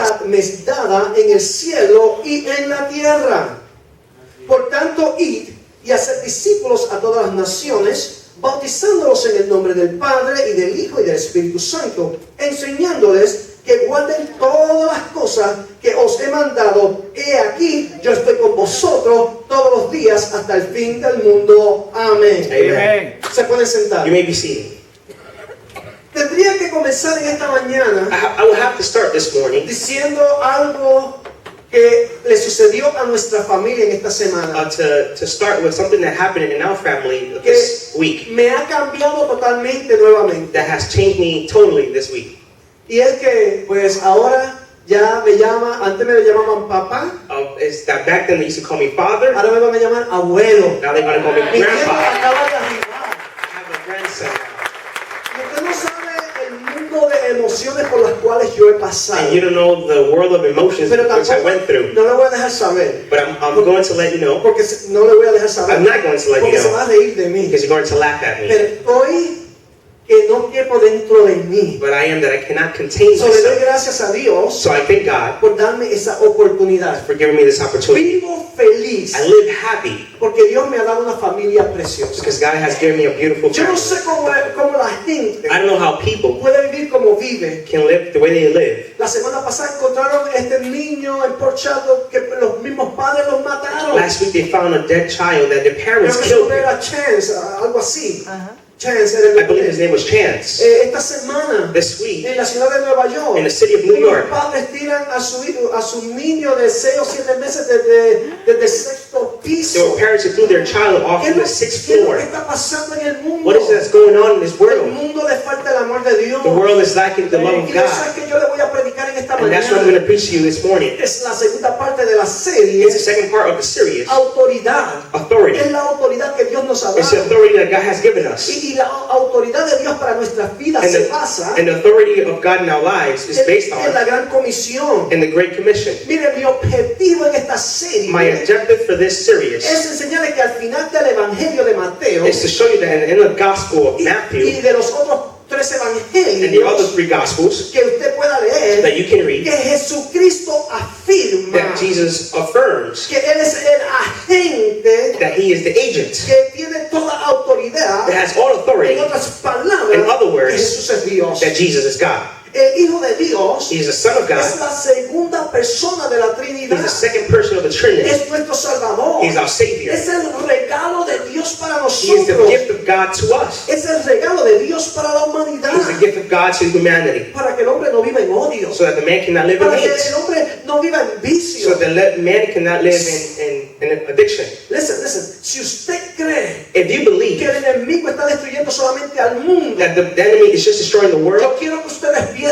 autoridad me es dada en el cielo y en la tierra. Por tanto, id y hacer discípulos a todas las naciones, bautizándolos en el nombre del Padre y del Hijo y del Espíritu Santo, enseñándoles que guarden todas las cosas que os he mandado. He aquí, yo estoy con vosotros todos los días hasta el fin del mundo. Amén. Amen. Se pueden sentar. You may be seated. Tendría que comenzar en esta mañana I will have to start this morning diciendo algo que le sucedió a nuestra familia en esta semana, to start with something that happened in our family que this week me ha cambiado totalmente nuevamente. that has changed me totally this week. Y es que pues ahora ya me llama, antes me llamaban papá, It's that back then they used to call me father. ahora me van a llamar abuelo. Now they're going to call me Mi nieto grandpa. acaba de arribar. I have a grandson now. Y usted no sabe el mundo de emociones por las cuales yo he pasado. And you don't know the world of emotions Pero which I tampoco, went through. no le voy a dejar saber. But I'm going to let you know. Porque no le voy a dejar saber. I'm not going to let you Porque se know va a reír de mí. because you're going to laugh at me. Pero estoy que no quepo dentro de mí. But I am that I cannot contain So le doy myself. gracias a Dios So I thank God por darme esa oportunidad. for giving me this opportunity. Vivo feliz I live happy porque Dios me ha dado una familia preciosa. because God has given me a beautiful Yo no family. sé cómo la gente I don't know how people puede vivir como vive. can live the way they live. La semana pasada encontraron este niño emporchado que los mismos padres los mataron. Last week they found a dead child that their Creo parents que killed su him. era Chance, algo así. Chance era el I believe his nombre. name was Chance. Esta semana This week, en la ciudad de Nueva York, in the city of New unos York, padres tiran a su niño de 6 o 7 meses desde el sexto there piso. were parents who threw their child off ¿Qué from es the sixth lo que floor. está pasando en el mundo? What is it that's going on in this El world? mundo le falta el amor de Dios. The world is lacking the love of Y eso es God. que yo le voy a predicar en esta And that's what I'm mañana. going to preach to you this morning. Es la segunda parte de la serie. It's the second part of the series. Autoridad. Authority. Es la autoridad que Dios nos ha It's the dado. authority that God has given us. Y la autoridad de Dios para nuestras vidas And se basa the authority of God in our lives is based en la on Gran Comisión. in the Great Commission. Mire, mi objetivo en esta serie My objective for this series es enseñarle que al final del Evangelio de Mateo is to show you that in the Gospel of y Matthew de los otros 3 and the other evangelios 3 Gospels que usted pueda leer, that you can read, que Jesucristo afirma that Jesus affirms que Él es el agente that He is the agent que tiene toda autoridad. that has all authority, En otras palabras, In other words, que Jesús es Dios. that Jesus is God. El Hijo de Dios He is the Son of God. es la segunda persona de la Trinidad. He's the second person of the Trinity. Es nuestro Salvador. He's our Savior. Es el regalo de Dios para He is the nosotros. gift of God to us. Es el regalo de Dios para la humanidad. He's the gift of God to humanity. Para que el hombre no viva en odio. So that the man cannot live in Para que hate. el hombre no viva en vicio. So that the man cannot live in addiction. Listen. Si usted cree If you que believe el enemigo está destruyendo solamente al mundo, that the enemy is just destroying the world, yo quiero que usted despierte.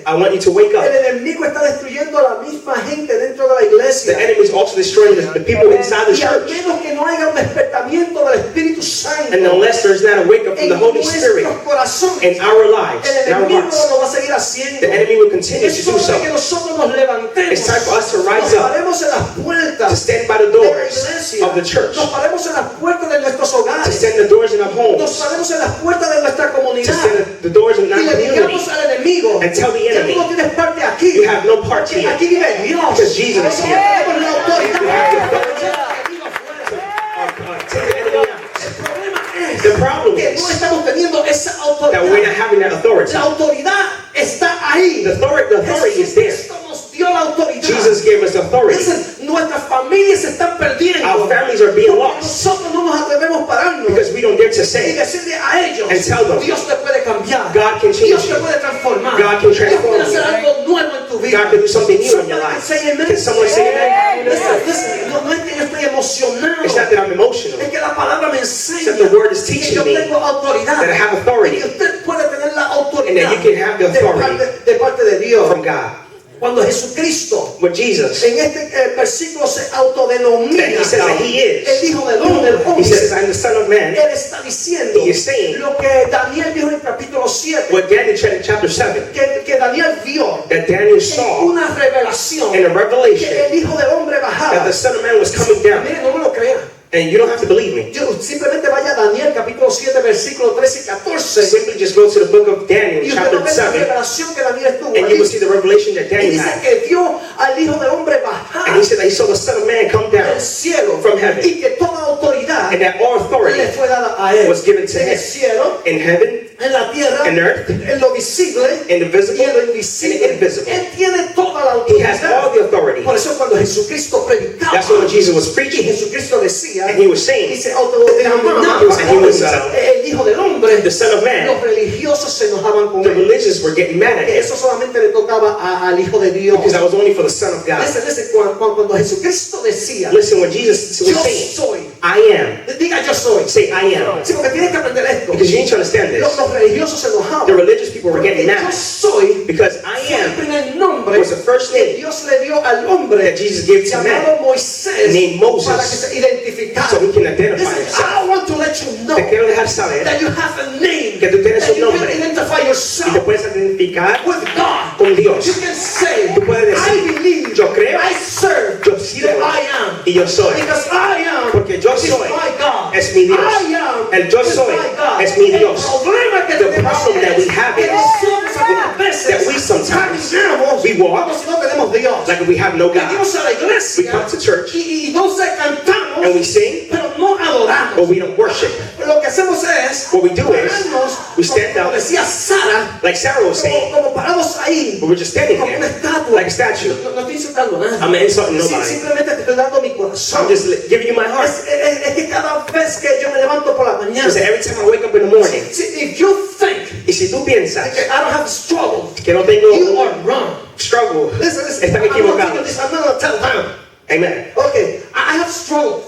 I want you to wake up. El enemigo está destruyendo a la misma gente dentro de la The iglesia. enemy is also destroying the people inside the Y al church. menos que no haya un despertamiento del Espíritu Santo And unless there's not a wake up from en the Holy Spirit nuestros corazones, in our lives, el in our enemigo hearts, lo va a seguir haciendo. the enemy will continue to Es do hora so. de que nosotros nos levantemos. It's time for us to rise Nos up, paremos en las to puertas stand by the de la doors iglesia. of the church, Nos paremos en las puertas de nuestros to hogares. stand the doors in our Nos homes, paremos en las puertas de nuestra to comunidad. stand the doors in Y our le community, digamos al enemigo and tell the que tú enemy, no tienes parte aquí. you have no part Porque here. aquí vive Dios. Because Jesus is here. Tenemos la autoridad. You have the para echar al enemigo afuera. Take the enemy out. El problema es The problem que is no estamos teniendo esa that we're not autoridad. having that authority. La autoridad está ahí. The authority is there. Jesucristo nos dio la autoridad. Jesus gave us authority. Listen, nuestras familias se están perdiendo. Our families are being Porque lost nosotros no nos atrevemos a pararnos because we don't dare to y say, decirle a ellos, and tell them, Dios te puede cambiar. God can change Dios te you. puede transformar. God can Dios transform puede hacer you. algo nuevo en tu vida. God can do something new in your Somebody life. say amen. Can someone say amen? Listen, no es que yo estoy emocionado. It's not that I'm emotional. Es que la palabra me It's enseña that the word is que teaching yo me tengo autoridad. that I have Y authority que usted puede tener la autoridad and that you can have the authority de parte de Dios. from God. Cuando Jesucristo With Jesus, en este versículo se autodenomina that he says that he is. el Hijo del Hombre. He says, I'm the Son of Man. Él está diciendo He is saying lo que Daniel dijo en el capítulo 7, What Daniel said in chapter 7, que Daniel vio that Daniel en saw una revelación in a que revelation el Hijo del Hombre that bajaba. the Son of Man was coming down. Mire, no me lo crea. And you don't have to believe me. Simplemente vaya a Daniel capítulo 7 versículos 13 y 14. Simply just go to the book of Daniel, Y usted chapter va a ver la 7, revelación que Daniel tuvo. and you will see the revelation that Y Daniel dice had. que vio al Hijo del Hombre bajar And he said that he saw the Son of Man come down del cielo from heaven, y que toda autoridad and that all authority le fue dada a él was given to en el him cielo, in heaven, en la tierra, in earth, en lo visible in the y visible, en lo and invisible. the invisible. Él tiene toda la He has all autoridad. the authority. Por eso cuando Jesucristo predicaba, That's why when Jesus was y preaching, Jesucristo decía, and he was saying, dice, autodenominado and he was, el Hijo del Hombre, the Son of Man, los religiosos se enojaban con the él. religious were getting mad at Que him eso solamente le tocaba al Hijo de Dios. because that was only for the Son of God. Listen, cuando Jesucristo decía, Listen, when Jesus was yo saying, soy, I am, diga yo soy. say I am. Sí, porque tienes que aprender esto. Because you need to understand this. Los religiosos se enojaban. The religious people were getting Yo mad soy because I fue el am primer nombre was the first que name Dios le dio al hombre that Jesus gave to llamado man, Moisés named Moses, para que se identificara. so he can identify Listen, himself. I want to let you know Te quiero dejar saber that you have a name, que tú tienes that un you can nombre identify y te yourself puedes identificar with God. con Dios. You can say, Tú puedes decir, I believe, yo creo, I serve, yo sirvo that I am. y yo soy. Because I am Porque yo is soy my God. es mi Dios. I am El yo is soy my God. es mi Dios. El problema que The tenemos problem that we es have que is nosotros algunas veces that we sometimes caminamos we walk como si no tenemos Dios. like we have no God. Venimos a la We iglesia come to church y entonces cantamos, and we sing, pero no adoramos. but we don't worship. Lo que hacemos es What we do is pararnos, we stand como up, decía Sara, like Sarah was saying, como parados ahí, but we're just standing como una there estatua. like a statue. No estoy insultando a nadie. I'm not insulting Sí, nobody. simplemente te estoy dando mi corazón. I'm just giving you my heart. Es que cada vez que yo me levanto por la mañana, Because every time I wake up in the morning, if you think y si tú piensas que I don't have struggle, que no tengo you are wrong. struggle, Listen, están I'm not telling you equivocados. this, I'm not gonna tell them. Amen. Okay, I have struggles.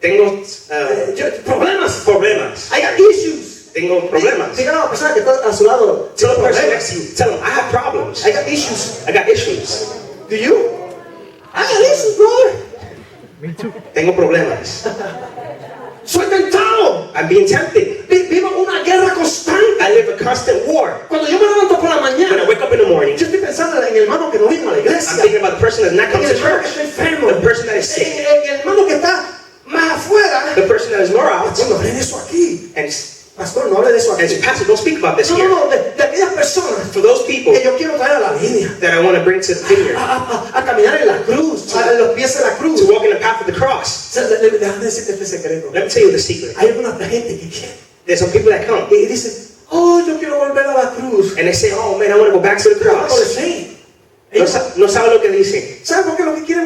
Tengo Problemas. problemas. I got issues. Tengo problemas. Diga a la persona que está a su lado. Tell the person Problemas. next to you, tell them I have problems. I got issues. I got issues. Do you? I got issues, brother. Tengo problemas. Soy tentado. I'm being tempted. Vivo una guerra constante. I live a constant war. Cuando yo me levanto por la When I mañana, wake up in the morning, yo estoy pensando en el hermano que no vino a la I'm iglesia. thinking about the person that's not En come el to hermano que church, está enfermo. the person that is sick, En el hermano que está más afuera. the person that is more out, No hable de eso aquí. and Pastor, no hable de eso aquí. say, Pastor, don't speak about this No, here. no, no, de aquellas personas For those people que yo quiero traer a la línea. that I want to bring to the vineyard, A caminar en la cruz, a los pies de la cruz. to walk in the path of the cross. Déjame decirte este secreto. Let me tell you the secret. Hay alguna gente que quiere There's some people that come y dicen, oh, yo quiero volver a la cruz. and they say, oh man, I want to go back to the Pero no lo cross. sé. No sabe lo que dicen. ¿Sabes por qué lo que quiere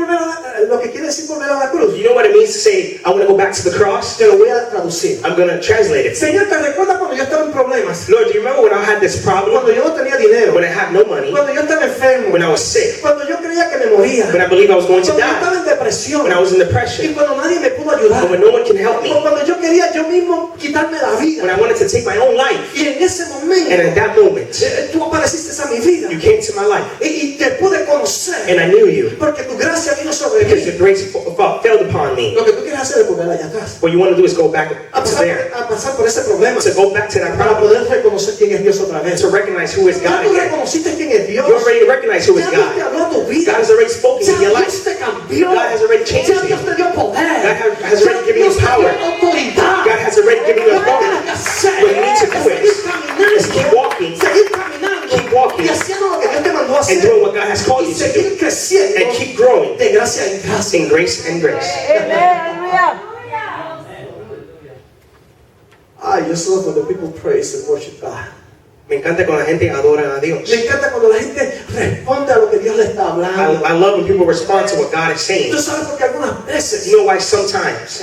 decir volver a la cruz? You know what it means to say, I want to go back to the cross? Te lo voy a traducir. I'm going to translate it. Señor, ¿te recuerdas cuando yo estaba en problemas? Lord, do you remember when I had this problem? Cuando yo no tenía dinero. When I had no money? Cuando yo estaba enfermo. When I was sick? Cuando yo creía que me moría. When I believed I was going to Cuando yo die? estaba en depresión. When I was in Y depression? cuando nadie me pudo ayudar. But when no one can help me? Cuando yo quería yo mismo quitarme la vida. When I wanted to take my own life? Y en ese momento, And at that moment, tú apareciste a mi vida. you came to my life. Y te pude conocer. And I knew you. Porque tu gracia vino sobre Because mí. your grace fell upon me. Lo que tú quieres hacer es volver allá atrás. What you want to do is go back A to pasar, there. a pasar por ese problema. To go back to that Para problem. poder reconocer quién es Dios otra vez. To recognize who is Ya God tú again. reconociste quién es Dios. You already recognize who is Ya Dios te God. habló a tu vida. God has already spoken Ya to your life. Dios te cambió. God has already changed Ya Dios you. te dio poder. God has Ya already given you Dios te dio power. autoridad. God has already given you Lo que tienes authority. que hacer What you need to do es seguir caminando. is keep walking, Seguir caminando. keep walking, Y haciendo lo que Dios te mandó a and hacer. doing what God has called Y you to do. seguir creciendo. And keep growing De gracia en gracia. in grace and grace. I just love when the people praise and worship God. Me encanta cuando la gente adora a Dios. Me encanta cuando la gente responde a lo que Dios le está hablando. I love when people respond to what God is saying. Tú sabes porque algunas veces You know why sometimes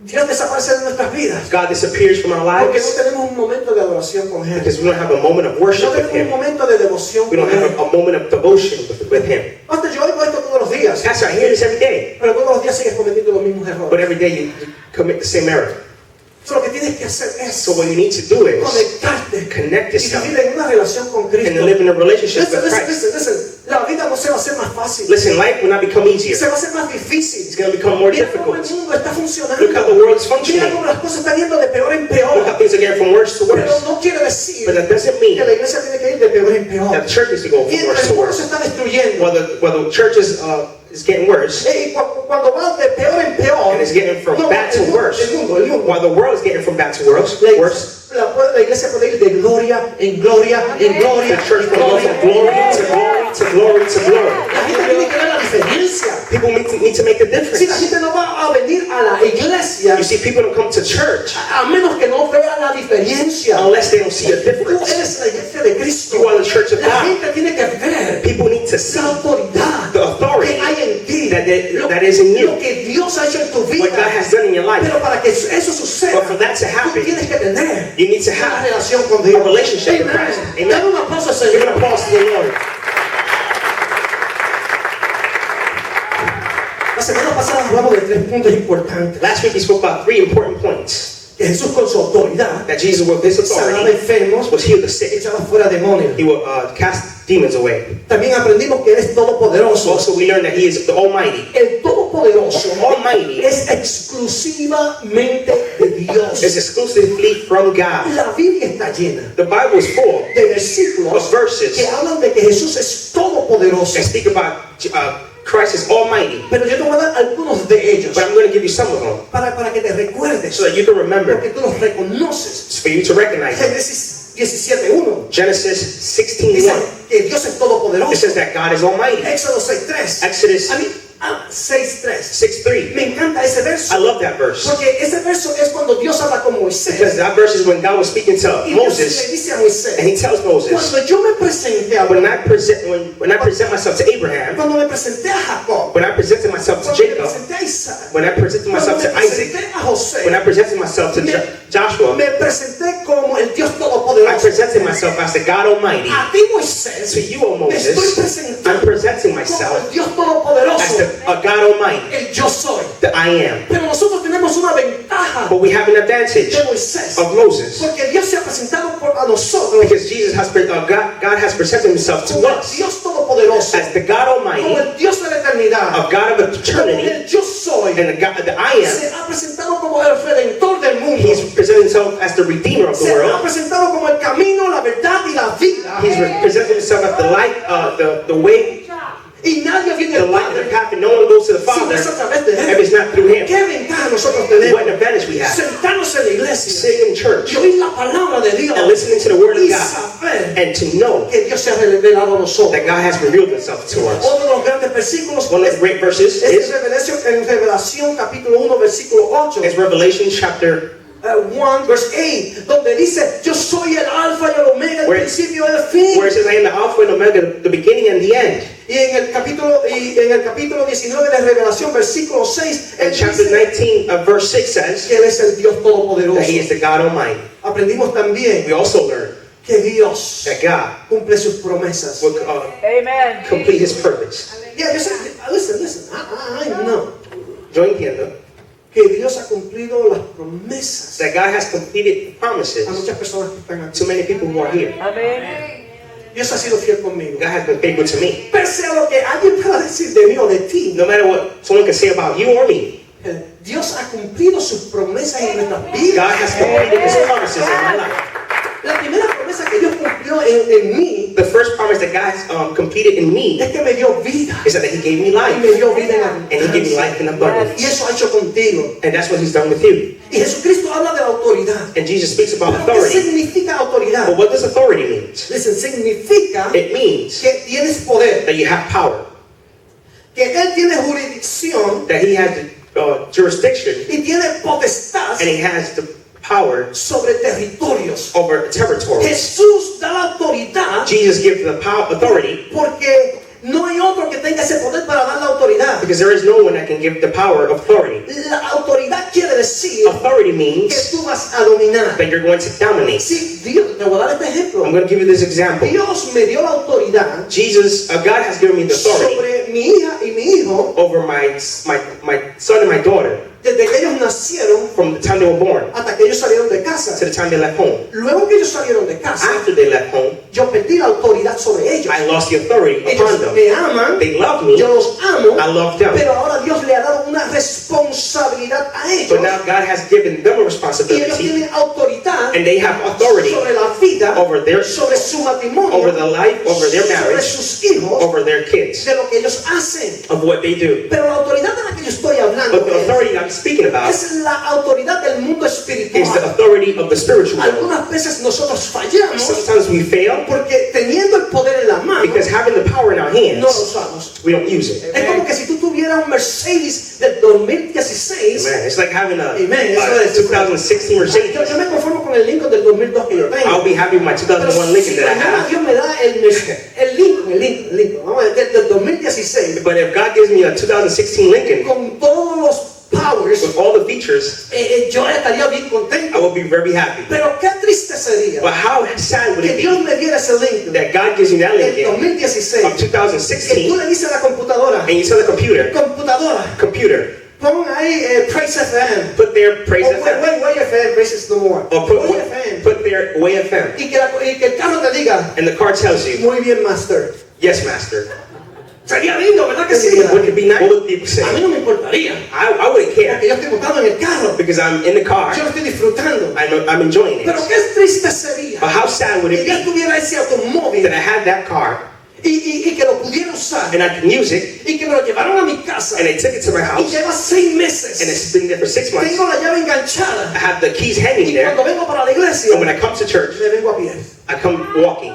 Dios desaparece de nuestras vidas. God disappears from our Porque no lives? tenemos un momento de adoración con Él. Because we don't have a moment of worship No with tenemos un Him. momento de devoción We con don't have Él. a moment of devotion with Him. Pastor, yo oigo esto todos los días. Pastor, I hear this every day. Pero todos los días sigues cometiendo los mismos errores. But every day you commit the same error. So, lo que tienes que hacer es So what you need to do is conectarte connect y yourself vivir en una relación con Cristo. and live in a relationship Listen, with listen, Christ. listen, listen. La vida no se va a hacer más fácil. Listen, life will not become easier. Se va a hacer más difícil. It's going to become more Mira cómo el difficult. mundo está funcionando. Look how the world is Mira functioning. cómo las cosas están yendo de peor en peor. Look how things are getting from worse to Pero worse. no quiere decir But that doesn't mean que la iglesia tiene que ir de peor en peor. that the church needs to go from Mientras worse el to mundo se worse. está destruyendo. While the church is getting worse, Y cuando va de peor en peor, and is getting from bad to worse, el mundo. while the world is getting from bad to worse. La iglesia puede ir de gloria en gloria en gloria. The church will go from glory to glory to glory to glory. La gente tiene que ver la diferencia. People need to make the Si la difference. gente no va a venir a la iglesia, You see, people don't come to church a menos que no vea la diferencia. unless they don't see a Tú difference. eres la iglesia de Cristo. You are the church of La God. gente tiene que ver People need to see la autoridad the authority que hay en ti, that is in lo you, que Dios ha hecho en tu vida. what God has done in your life. Pero para que eso suceda, But for that to tú happen, tienes que tener you need to una have relación con Dios. a relationship with Amen. Christ. Amen. Dale un aplauso al Give an Señor. applause to the Lord. La semana pasada hablamos de 3 puntos importantes. Last week we spoke about 3 important points. Que Jesús con su autoridad That Jesus, with his sanaba authority, enfermos, was healed the sick. echaba fuera demonios. He will cast demons away. También aprendimos que Él es todopoderoso. Also, we learned that He is the Almighty. El todopoderoso Almighty es exclusivamente de Dios. is exclusively from God. La Biblia está llena The Bible is full de versículos of verses que hablan de que Jesús es todopoderoso. that speak about Christ is Almighty. Pero yo te voy a dar algunos de ellos But I'm going to give you some of them para que te recuerdes, so that you can remember, porque tú los reconoces. it's for you to recognize them. Génesis 17:1 Genesis dice 16:1. que Dios es todopoderoso. It says that God is Almighty. Éxodo 6:3. Exodus A mí, 6:3. 6:3. Me encanta ese verso. I love that verse. Porque ese verso es cuando Dios habla con Because Moisés. that verse is when God was speaking to Y Dios le Moses, dice a Moisés, and He tells Moses, cuando yo me presenté a when I present myself to Abraham, cuando me presenté a Jacob, when I presented myself to cuando me Jacob, presenté a Isaac, when I presented cuando myself me to Isaac, presenté a José, when I presented myself to Joshua, me presenté como el Dios I todopoderoso. presented myself as the God Almighty. A ti, Moisés, To you, O me estoy Moses, presentando I'm presenting como myself el Dios todopoderoso, as a God Almighty, el yo soy. the I am. Pero nosotros tenemos una ventaja But we have an advantage de Moisés, of Moses porque Dios se ha presentado a nosotros because Jesus has God has presented Himself to como el us Dios todopoderoso, as the God como Almighty, el Dios de la eternidad, of God of como eternity, el yo soy. and the I am. Se ha presentado como el redentor del mundo. He's presented Himself as the Redeemer of the Se ha world. presentado como el camino, la verdad y la vida. He's presented Himself as the light, the way, Y nadie viene the al light, the Padre path, and no one goes to the si Father no es a través de if Él. it's not through Him. ¿Qué ventaja nosotros What tenemos? an advantage we have. Sentarnos en la iglesia Sitting in church y oír la palabra de Dios and listening to the Word of y God saber and to know que Dios se ha revelado a nosotros. that God has revealed Himself to us. Otro de los grandes versículos One of the great verses es en Revelación capítulo 1 versículo 8. is Revelation chapter 1 verse 8, donde dice: yo soy el alfa y el omega, el Where- principio y el fin. where it says, I am the Alpha and Omega, the beginning and the end. Y en el capítulo 19 de Revelación versículo 6, And él chapter dice 19 verse 6 says que él es el Dios todopoderoso. that He is the God Almighty. Aprendimos también We also learn que Dios that God cumple sus promesas. will Amen. complete His purpose. Yeah, listen. I know Yo entiendo que Dios ha cumplido las promesas that God has completed a promises muchas personas que están aquí. to many people who are here. Amen. Dios ha sido fiel conmigo. God has been faithful to me. Pese a lo que alguien pueda decir de mí o de ti, No matter what someone can say about you or me, Dios ha cumplido sus promesas en nuestras God vidas. has completed His promises in my life. La primera promesa que Dios cumplió en mí The first promise that God has completed in me es que me dio vida. is that He gave me Y life, me dio vida en and He gave me abundancia. life in Y abundance. eso ha hecho contigo. And that's what He's done with you. Y Jesucristo habla de la autoridad. And Jesus speaks about ¿Pero qué authority. significa autoridad? But what does authority mean? Listen, significa It means que tienes poder, that you have power, que Él tiene jurisdicción that He has jurisdiction, y tiene potestad and He has the power sobre territorios. over territory. Jesús da la autoridad Jesus gives the power, authority, porque no hay otro que tenga ese poder para dar la autoridad. because there is no one that can give the power of authority. La autoridad quiere decir Authority que means tú vas a dominar. that you're going to dominate. Sí, Dios, te voy a dar este ejemplo. I'm going to give you this example. Dios me dio la autoridad God has given me the authority sobre mi hija y mi hijo over my son and my daughter desde que ellos nacieron from the time they were born hasta que ellos salieron de to casa. the time they left home. Luego que ellos salieron de casa, After they left home, yo perdí la autoridad sobre ellos. I lost the authority upon Ellos them. me aman, They love me, yo los amo, I love them. pero ahora Dios le ha dado una responsabilidad a ellos. But now God has given them a Y ellos responsibility, tienen autoridad and they have authority sobre la vida, over their, sobre su matrimonio, over the life, over their sobre marriage, sus hijos, over their kids, de lo que ellos hacen. of what they do. Pero la autoridad de la que yo estoy hablando But the es authority authority that I'm speaking about es la autoridad del mundo is the espiritual. authority of the spiritual world. Algunas veces nosotros fallamos Sometimes we fail porque teniendo el poder en la mano because having the power in our hands, no lo usamos. we don't use it. Es como que si tú tuvieras un Mercedes del 2016. Amen. It's like having a Amen. Eso es. 2016 Mercedes. Yo me conformo con el Lincoln del 2002 que yo tengo. I'll be happy with my 2001 Lincoln that I mañana have. Dios me da el Lincoln, vamos a decir, del 2016, But if God gives me a 2016 Lincoln con todos los powers, with all the features, yo estaría bien I contento. will be very happy. Pero qué triste sería But how sad would que it Dios be me diera ese Lincoln that God gives you that del Lincoln 2016, of que tú 2016 le dices a la computadora, and you tell the computer, pon ahí Praise FM, put their Praise o FM, Way FM, Praise is no more, or Way FM, put their Way FM, y que el carro te diga, and the car tells you, muy bien, Master. yes, master. Sería lindo, ¿verdad que sí? Would it be nice? What would people say? A mí no me importaría, I wouldn't care porque yo estoy montando en el carro, because I'm in the car. yo lo estoy disfrutando. I'm enjoying it. Pero qué triste sería But how sad would que it yo be tuviera ese automóvil that I had that car y que lo pudiera usar and I can use it y que me lo llevaron a mi casa and they took it to my y house lleva 6 and meses. it's been there for 6 months. Tengo la llave I enganchada have the keys y hanging there, cuando vengo para la iglesia and when I come to church, me vengo a pie. I come walking.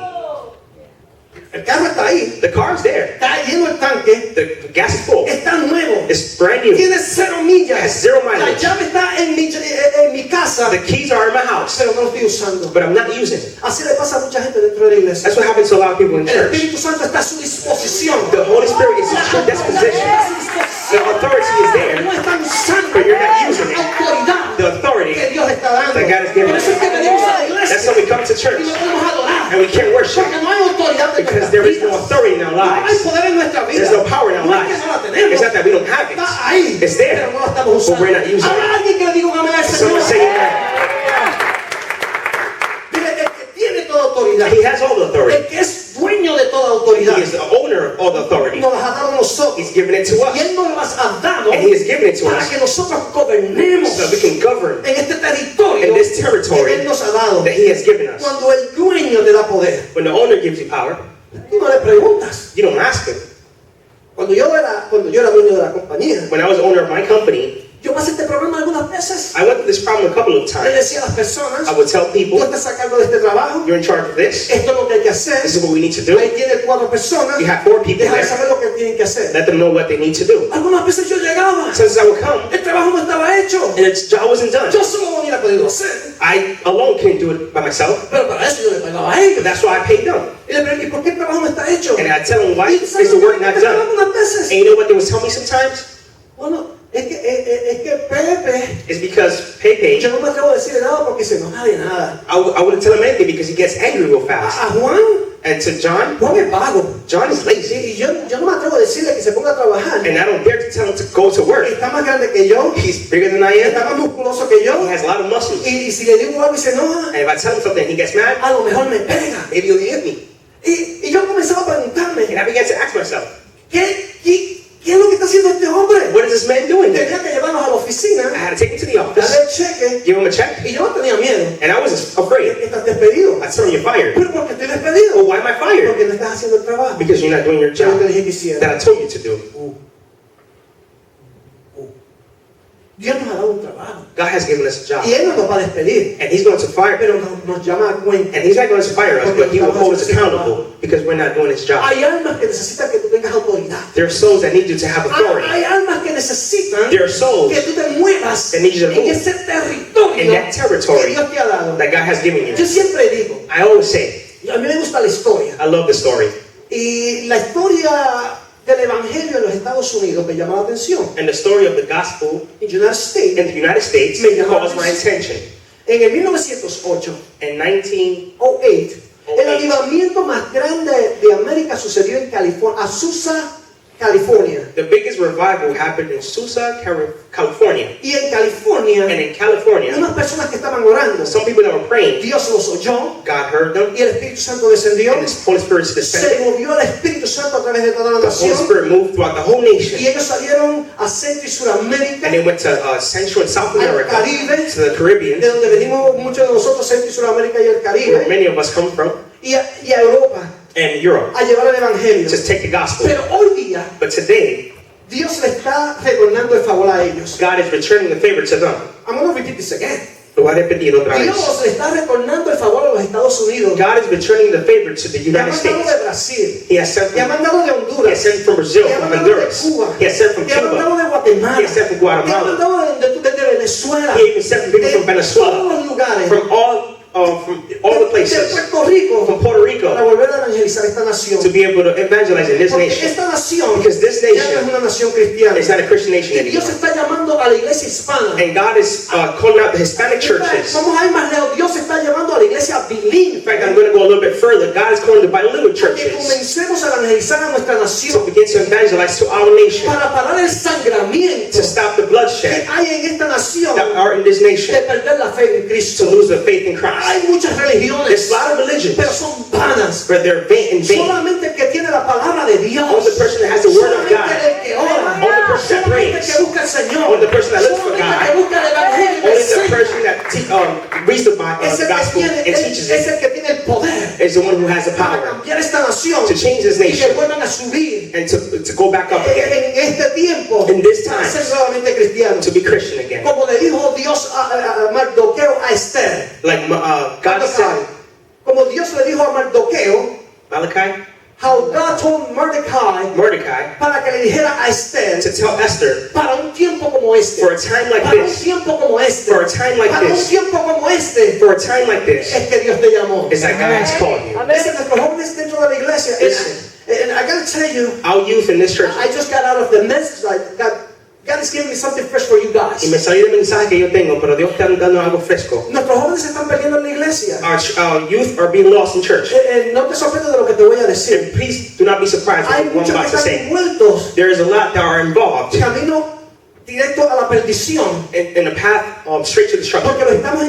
El carro está ahí, The car's there. está lleno el tanque, The gas is full. está nuevo, It's brand new. tiene 0 millas, Has 0 la mileage. llave está en mi casa, The keys are in my house, pero no lo estoy usando. but I'm not using it. Así le pasa a mucha gente dentro de la iglesia. That's what happens to a lot of people in El church. Espíritu Santo está a su disposición. The Holy Spirit is at your disposition. The authority is there, No están usando but you're not using la it. autoridad The authority que Dios está dando. that God has given Por us. eso es que venimos a la iglesia That's how we come to y church no podemos adorar. and we can't worship Porque no hay autoridad en because nuestras there is no vidas. authority in our No hay lives. poder en nuestra vida. There's no power in our No es que lives. no la tenemos. It's not that we don't have it. Está ahí. It's there, Pero no la estamos but usando. we're not using Habrá it. alguien que le diga un amén al Señor. Someone say amen. Dile, el que tiene toda autoridad. He has all the El authority. que es dueño de toda autoridad. He is the owner of all the authority. Nos las ha dado a nosotros. He's given it to Y us, Él nos las ha dado and He has given it to para us que nosotros gobernemos so that we can govern en este territorio in this territory que Él nos ha dado. that He has given us. Cuando el dueño te da poder, When the owner gives you power, tú no le preguntas. you don't ask Him. Cuando yo era dueño de la compañía, When I was owner of my company, yo pasé este problema algunas veces. I went through this problem a couple of Le times. decía a las personas, I would tell tú people, estás sacando de este trabajo, you're in charge of this. esto es lo que hay que hacer. This is what we need to do. Ahí tiene 4 personas, You have 4 people déjame there. saber lo que tienen que hacer. Let them know what they need to do. Algunas veces yo llegaba, Since I would come, el trabajo no estaba hecho. and its job wasn't done. Yo solo no hubiera podido hacer, I alone couldn't do it by myself, pero para eso yo le pagaba a ellos. but that's why I paid them. Y le pregunté, ¿y por qué el trabajo no está hecho? And I tell them, why Y is ¿sabes the lo work que not me done? algunas veces? And you know what they would tell me sometimes? Bueno, es que Pepe, It's because Pepe, yo no me atrevo a decirle nada porque se enoja de nada. I wouldn't tell him anything because he gets angry real fast. A Juan And to John, es vago. John is lazy. Y yo no me atrevo a decirle que se ponga a trabajar. And I don't dare to tell him to go to work. Está más grande que yo, He's bigger than I está am. más musculoso que yo. He has a lot of muscles. Y si le digo algo y se enoja, And if I tell him something, he gets mad, a lo mejor me pega. maybe he'll hit me. Y yo comenzaba a preguntarme, And I began to ask myself, ¿qué es lo que está haciendo este hombre? what is this man doing there? Tenía que llevarnos a la I oficina, had to take him to the office, darle el cheque, give him a check, y yo no tenía miedo. and I was afraid. Estás despedido. I told him, you're fired. ¿Pero por qué estoy despedido? Well, why am I fired? Porque no estás haciendo el trabajo. Because you're not doing your Yo job te dije que hiciera. that I told you to do. Dios nos ha dado un trabajo. God has given us a job, Y Él no nos va a despedir, and He's going to fire. pero nos llama a cuenta. And He's not going to fire us, but He will hold us accountable because we're not doing His job. Hay almas que necesitan que tú tengas autoridad. There are souls that need you to have authority. Hay almas que necesitan There are souls que tú te muevas that need you to en move ese territorio in that que territory Dios te ha dado. that God has given Yo you. siempre digo, I always say, a mí me gusta la historia. I love the story. Y la historia del Evangelio en los Estados Unidos me llama la atención. And the story of the gospel En United States, in the United States Me llamó calls my attention. en el 1908, In 1908, 08, el avivamiento más grande de América sucedió en California, Azusa, California. the biggest revival happened in Susa, California. Y en California, And in California, unas personas que estaban orando, some people that were praying, Dios los oyó God heard them, y el Espíritu Santo descendió. and the Holy Spirit Se descended. movió el Espíritu Santo a través de toda la The Holy nación. Spirit moved throughout the whole nation. Y ellos salieron a Centro y Suramérica, And they went to Central and South al America, Caribe, to the Caribbean, de donde venimos muchos de nosotros, Centro y Suramérica y el where Caribe, many of us come from, y a Europa, and Europe, a llevar el Evangelio. to take the gospel. Pero hoy día, But today, Dios le está retornando el favor a ellos. God is returning the favor to them. I'm going to repeat this again. Lo voy a repetir otra vez. Dios le está retornando el favor a los Estados Unidos. God is returning the favor to the Le ha United mandado States. de Brasil. He has sent Le ha from, mandado de he has Honduras. sent from Brazil, Le ha from mandado de Honduras. Cuba. He has sent from Le ha mandado Cuba. de Guatemala. He has sent from Le ha Guatemala. mandado de Venezuela. He even sent people from De Venezuela. todos los lugares. From all the De places. Puerto Rico. From Puerto Rico. Para volver a evangelizar esta nación. To be able to evangelize in this Porque nation. esta nación Because this ya no es nation una nación cristiana. is not a Christian nation Y Dios anymore. está llamando a la iglesia hispana. And God is calling out the Hispanic churches. Vamos a ir más lejos. Dios está llamando a la iglesia bilingüe. In fact, I'm going to go a little bit further. God is calling the bilingual Que churches comencemos a evangelizar a nuestra to nación begin to evangelize to our nation, para parar el sangramiento to stop the que bloodshed hay en esta nación that are in this de nation, perder la fe en to Cristo. lose the faith in Christ. Hay muchas There's religiones, a lot of religions, pero son vanas. but they're vain and vain. Solamente el que tiene la palabra de Dios, Only the person that has the word of solamente God, el que ora, only the person that solamente el prays, que busca al Señor, only the person that looks for solamente el God, que busca el evangelio y only the enseña, person that reads the Bible, es the el que gospel tiene, and teaches es it, el que tiene el poder is the one who has the para power cambiar esta nación to change this y que nation vuelvan a subir and to go back up again, en este tiempo in this para time, ser nuevamente cristianos. to be Christian again. Como le dijo Dios a Mardoqueo a Esther. Like God said, Como Dios le dijo a Mardoqueo, Malachi, how God told Mordecai, para que le dijera a Esther, to tell Esther, para un tiempo como este, for a time like para un this, tiempo como este, for a time like para un this, tiempo como este, for a time like this, es que Dios te llamó. is that God has called you. Listen, nuestros jóvenes dentro de la iglesia, and I gotta tell you, Our youth in this church, I just got out of the message, like, God is giving me something fresh for you guys. y me salió el mensaje que yo tengo, pero Dios está dando algo fresco. Nuestros jóvenes se están perdiendo en la iglesia. Our youth are being lost in church. No te sorprende de lo que te voy a decir. And please do not be surprised Hay with what I'm muchos que about to están say. envueltos There is a lot that are involved camino directo a la perdición in the path straight to destruction, porque los estamos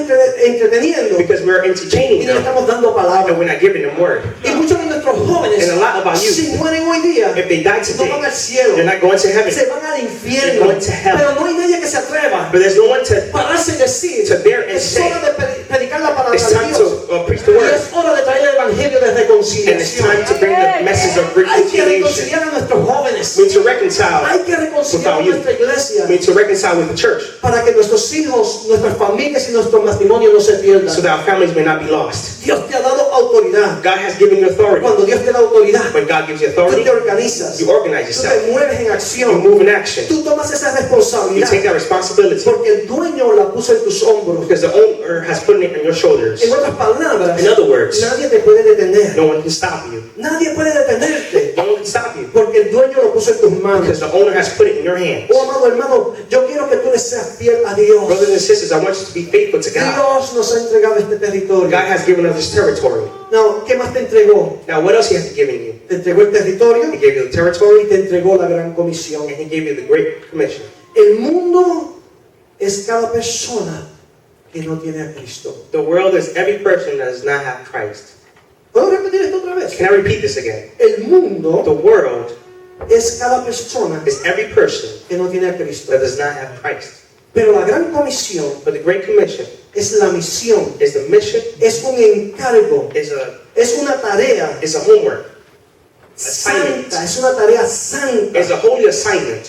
entreteniendo because we're y entertaining le them estamos dando and palabra. we're not giving them word. Y muchos de nuestros jóvenes, And a lot of our youth, si mueren hoy día, if they die no today, van al cielo, they're not going to heaven, se van al they're infierno. going to hell. Pero no hay nadie que se atreva But there's no one to pararse y decir, to dare and es say, hora de predicar la palabra it's de time Dios. to preach the Y word, es hora de traer el evangelio de and it's reconciliación. time to bring the message of Hay que reconciliation. reconciliar a nuestros jóvenes. We need to reconcile. Hay que reconciliar a nuestra iglesia We need to reconcile with the church, para que nuestros hijos, nuestras familias y nuestro matrimonio no se pierdan. so that our families may not be lost. Dios te ha dado autoridad. God has given you authority. Cuando Dios te da autoridad, When God gives you tú authority, te organizas, you organize tú te yourself. mueves en You acción, move in action. tú tomas esa You responsabilidad take that responsibility porque el dueño la puso en tus hombros. because the owner has put it on your shoulders. En otras palabras, In other words, nadie te puede detener. no one can stop you. Nadie puede detenerte No one can stop you porque el dueño lo puso en tus manos. because the owner has put it in your hands. Oh, amado hermano, yo quiero que tú le seas fiel a Dios. Brothers and sisters, I want you to be faithful to God. Dios nos ha entregado este territorio. God has given us this territory. Now, ¿qué más te entregó? Now, what else He has given you? Te entregó el territorio He gave you the y territory, te entregó la gran comisión. and He gave you the Great Commission. El mundo es cada persona que no tiene a Cristo. The world is every person that does not have Christ. ¿Puedo repetir esto otra vez? Can I repeat this again? El mundo The world es cada persona is every person que no tiene a Cristo. that does not have Christ. Pero la gran comisión But the Great Commission es la misión, is the mission, es un encargo, es una tarea is a homework, assignment, santa, es una tarea santa is a holy assignment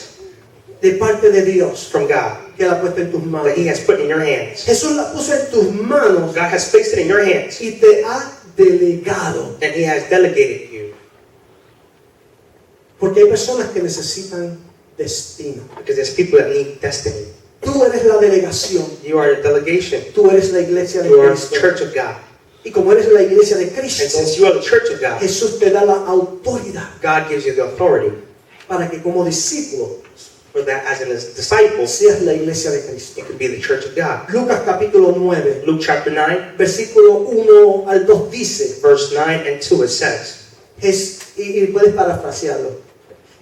de parte de Dios from God que la ha puesto en tus manos. that He has put in your hands. Jesús la puso en tus manos God has placed it in your hands, y te ha delegado. and He has delegated you. Porque hay personas que necesitan destino. Because there's people that need destiny. Tú eres la delegación. You are a delegation. Tú eres la iglesia de You are the Cristo. church of God. Y como eres la iglesia de And Cristo, since you are the church of God, Jesús te da la autoridad God gives you the authority para que como discípulo for that as a disciple, seas la iglesia de Cristo. you could be the church of God. Lucas capítulo 9, Luke chapter 9, versículo 1 al 2 dice, verse 9 and 2, it says, y puedes parafrasearlo.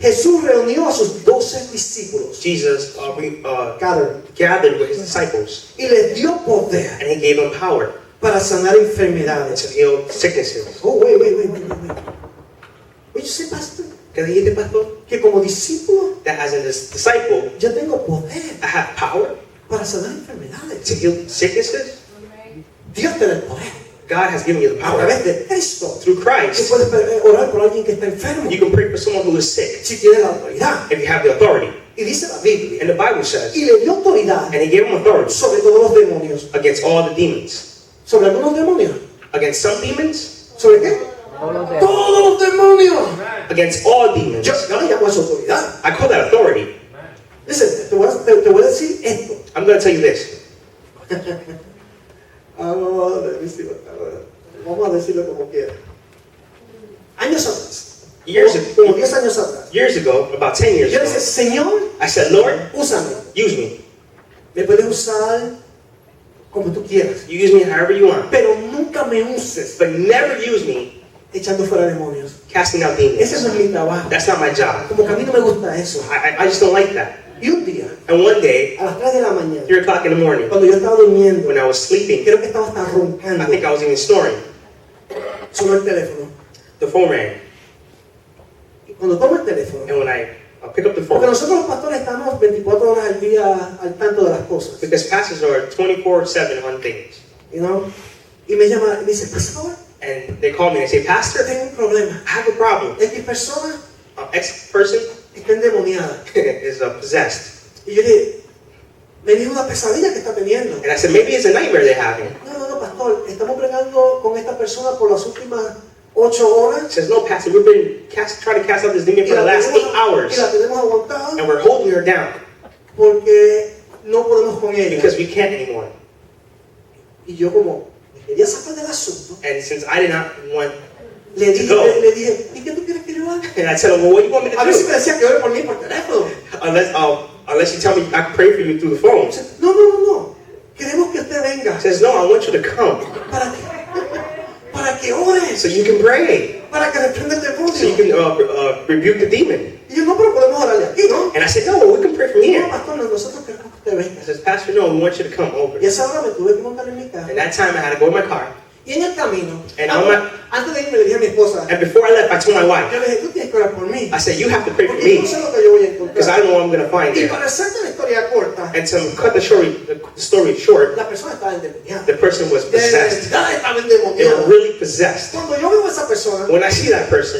Jesús reunió a sus 12 discípulos, Jesus gathered with His disciples, y les dio poder and He gave them power para sanar enfermedades. to heal sicknesses. Oh, wait. What you say, pastor? ¿Qué dijiste, pastor? Que como discípulo That as a disciple, yo tengo poder I have power para sanar enfermedades. to heal sicknesses. Dios te da el poder. God has given you the A power. través de Cristo. Through Tú Christ, puedes orar por alguien que está enfermo. you can pray for someone who is sick Si tienes la autoridad. if you have the authority. Y dice la Biblia. And the Bible says, Y le dio autoridad and he gave him authority sobre todos los demonios. against all the demons. ¿Sobre algunos demonios? Against some demons, ¿Sobre qué? Todos los demonios. against all demons. Yo le llamo eso autoridad. I call that authority. Listen, te voy a decir esto. I'm going to tell you this. Vamos a decirlo como quiera. Años atrás. Como 10 años atrás. Years ago, about 10 years Yo le ago, dije, Señor, I said, Lord, úsame. use me. Me puedes usar como tú quieras. You use me however you want. Pero nunca me uses But never use me echando fuera demonios. casting out Ese demons. no es mi trabajo. That's not my job. Como que a mí no me gusta eso. I just don't like that. Y un día, And one day, a las 3 de la mañana, 3 o'clock in the morning, cuando yo estaba durmiendo, when I was sleeping, creo que estaba hasta I roncando, think I was even snoring, sonó el teléfono. the phone rang. Y cuando tomo el teléfono, And when I pick up the porque phone, nosotros los pastores estamos 24 horas al día al tanto de las cosas, because pastors are 24/7 on things. you know? Y me llama y me dice, Pastor, And they call me and they say, Pastor, tengo un problema. I have a problem. X persona X person está endemoniada. is possessed. Y yo dije, me dijo una pesadilla que está teniendo. And I said, maybe it's a nightmare they're having. No, pastor, estamos pregando con esta persona por las últimas 8 horas. He says, no, Pastor, we've been trying to cast out this demon for the last 8 hours. Y la tenemos aguantada And we're holding her down porque no podemos con ella. because we can't anymore. Y yo como me quería sacar del asunto, And since I did not want le to go, dije, ¿y qué tú quieres que yo haga? and I said, well, what do you want me to A ver si do? me decía que ore por mí por teléfono. Unless you tell me I can pray for you through the phone. Dice, no. Queremos que usted venga. He says, no, I want you to come Para que ore. so you can pray, Para que reprenda el so you demonio. can rebuke the demon. Y yo, no, pero podemos orarle aquí, ¿no? And I said, no, we can pray from No, here. pastor, nosotros queremos que usted venga. He says, Pastor, no, we want you to come over. Y a esa hora me tuve que montar en mi carro. And that time I had to go in my car. Y en el camino, And antes de irme le dije a mi esposa, And before I left, I told my wife, yo le dije, tú tienes que orar por mí. I said, you have to pray for Porque yo me no sé lo que yo voy a because I encontrar. don't know what I'm going to find Y there. para hacerte la historia corta, And to cut the story short, la persona estaba endemoniada. the person was De possessed. verdad estaba They were endemoniada. really possessed. Cuando yo veo a esa persona, When I see that person,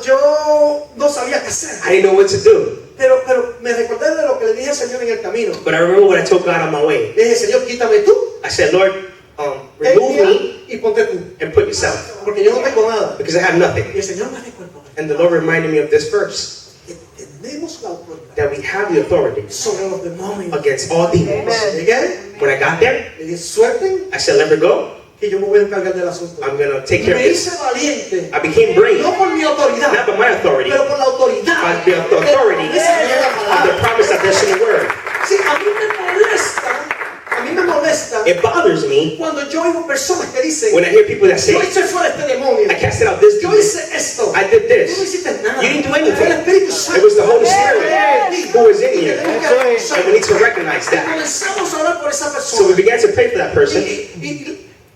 yo no sabía qué hacer. I didn't know what to do. Pero me recordé de lo que le dije al Señor en el camino. But I remember what I told God on my way. Le dije, Señor, quítame tú, I said, Lord, remove me y ponte tú. and put yourself, Porque yo no tengo nada. because I have nothing. Y el Señor me recordó And the Lord reminded me of this verse, que tenemos la autoridad that we have the authority sobre los demonios. against all demons. Llegué, When I got there, le dije, suelten, I said, let her go. que yo me voy a encargar del asunto. I'm going to take care of Me this. hice valiente, I became brave, no por mi autoridad, not by my authority, pero por la autoridad. by the authority de la of the palabra. promise that there's in the word. Sí, a mí me molesta It bothers me cuando yo oigo personas que dicen, when I hear people that say, yo hice fuera este demonio, I casted out this yo demon, hice esto, I did tú no this. hiciste nada. You didn't do Fue el anything. Espíritu Santo. It was the Holy Spirit who was in you. Tenemos que And we need to recognize Y that. comenzamos a orar por esa So we persona. began to pray for that person.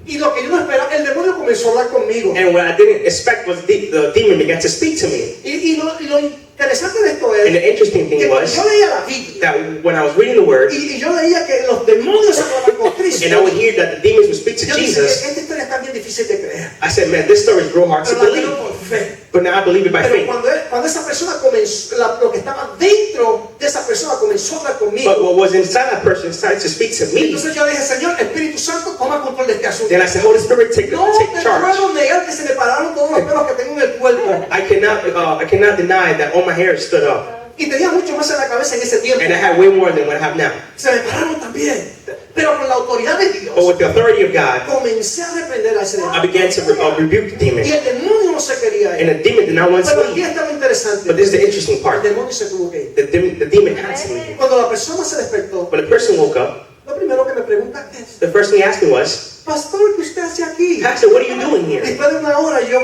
Y lo que yo no esperaba, el demonio comenzó a hablar conmigo. And what I didn't expect was the demon began to speak to me. Y lo interesante de esto And es the interesting que thing cuando was yo leía la Biblia that when I was reading the word, y yo leía que los demonios hablaban con Cristo, and I would hear that the demons would speak to yo dije, Jesus, esta historia está bien difícil de creer. I said, man, this story is real hard to Pero la creo believe. por fe. But now I believe it by Pero faith. cuando esa persona comenzó, lo que estaba dentro de esa persona comenzó a hablar conmigo. But what was inside that person started to speak to me. Entonces yo dije, Señor, Espíritu Santo, toma control de este asunto. Then I said, Holy Spirit, take No te charge. puedo negar que se me pararon todos los pelos que tengo en el cuerpo. I cannot deny that all my hair stood up. Y tenía mucho más en la cabeza en ese tiempo. And I had way more than what I have now. Se me pararon también. Pero con la autoridad de Dios, But with the authority of God, comencé a reprender a ese I demonio. began to rebuke the Y demon. el demonio no se quería And ir. the demon did not want Pero to aquí leave. está lo interesante. But this is the interesting El part. demonio se tuvo que ir. The demon had to leave. Cuando la persona se despertó, When the person woke up, lo primero que me pregunta es, the first thing he asked me was, Pastor, ¿qué usted hace aquí? Pastor, what are you doing here? Después de una hora yo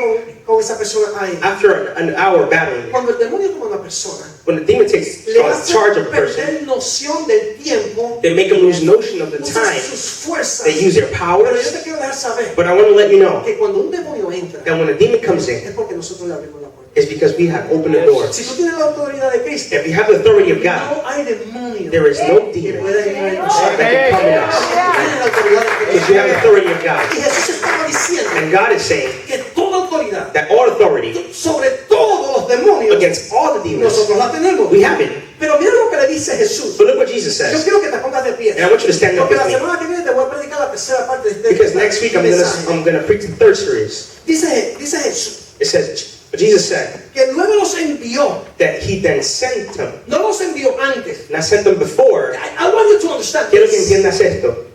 con esa persona ahí. After an hour battling, Cuando el demonio toma a una persona, when the demon takes le hace charge of a person, perder noción del tiempo, they make them lose notion of the usa time. sus fuerzas. They use their Pero yo powers. te quiero dejar saber But I want to let you know que cuando un demonio entra, that when a demon comes in, es porque nosotros le abrimos la puerta. is because we have opened the door. Si tú tienes la autoridad de Cristo, If you have the authority of God, no hay demonio there is no que demon pueda entrar en that nosotros. can come in us. Tienes la autoridad de Because Cristo. you have the authority of God. Y Jesús estaba diciendo And God is saying que toda autoridad that all authority sobre todos los demonios against all the demons, nosotros la tenemos. we have it. Pero mira lo que le dice Jesús. But look what Jesus Yo says. quiero que te pongas de pie. And I want you to stand up Porque with la me. semana que viene te voy a predicar la tercera parte de este Because next week I'm gonna preach the third series. Dice Jesús It says, Jesus said que luego los envió. that he then sent them. No los envió antes. Not sent them before. I want you to understand Quiero que this. entiendas esto.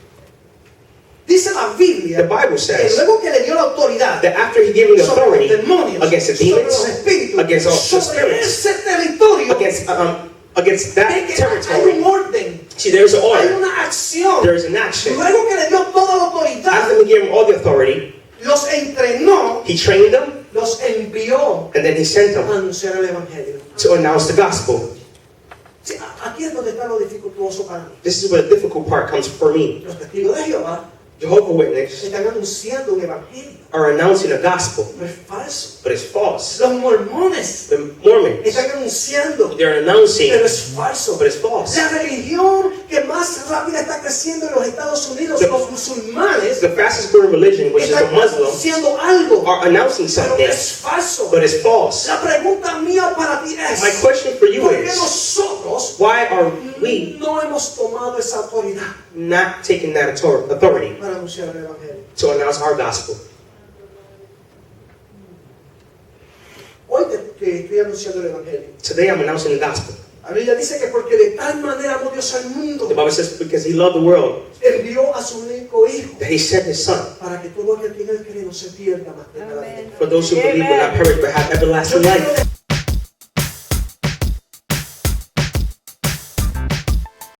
Dice la Biblia The Bible que says luego que le dio la autoridad that after he gave me sobre authority los demonios, against the sobre demons, los espíritus, against all the sobre spirits, ese territorio, against that hay territory. un orden, See, there's an hay order. una acción. There is an action. Luego que le dio toda la autoridad, After he gave him all the authority, los entrenó, he trained them, los envió and then he sent a them anunciar el evangelio. to announce the gospel. Sí, aquí es donde está lo dificultoso para mí. This is where the difficult part comes for me. Los testigos de Jehová Jehovah's Witnesses están anunciando un evangelio, are announcing a gospel, pero es falso. but it's false. Los mormones The Mormons, están anunciando, they're announcing, pero es falso. but it's false. La religión que más rápida está creciendo en los Estados Unidos, los musulmanes, The fastest growing religion, which is the están Muslims, anunciando algo, are announcing pero something, es falso. but it's false. La pregunta mía para ti My es, question for you ¿por qué is, nosotros why are we no hemos tomado esa autoridad not taking that authority para anunciar el evangelio? to announce our gospel? Hoy te estoy anunciando el evangelio. Today I'm announcing the gospel. La Biblia dice que porque de tal manera amó Dios al mundo, The Bible says because he loved the world, envió a su único hijo that he sent his son. para que todo aquel que en él cree no se pierda, mas tenga la vida. For those who believe will not perish but have everlasting life.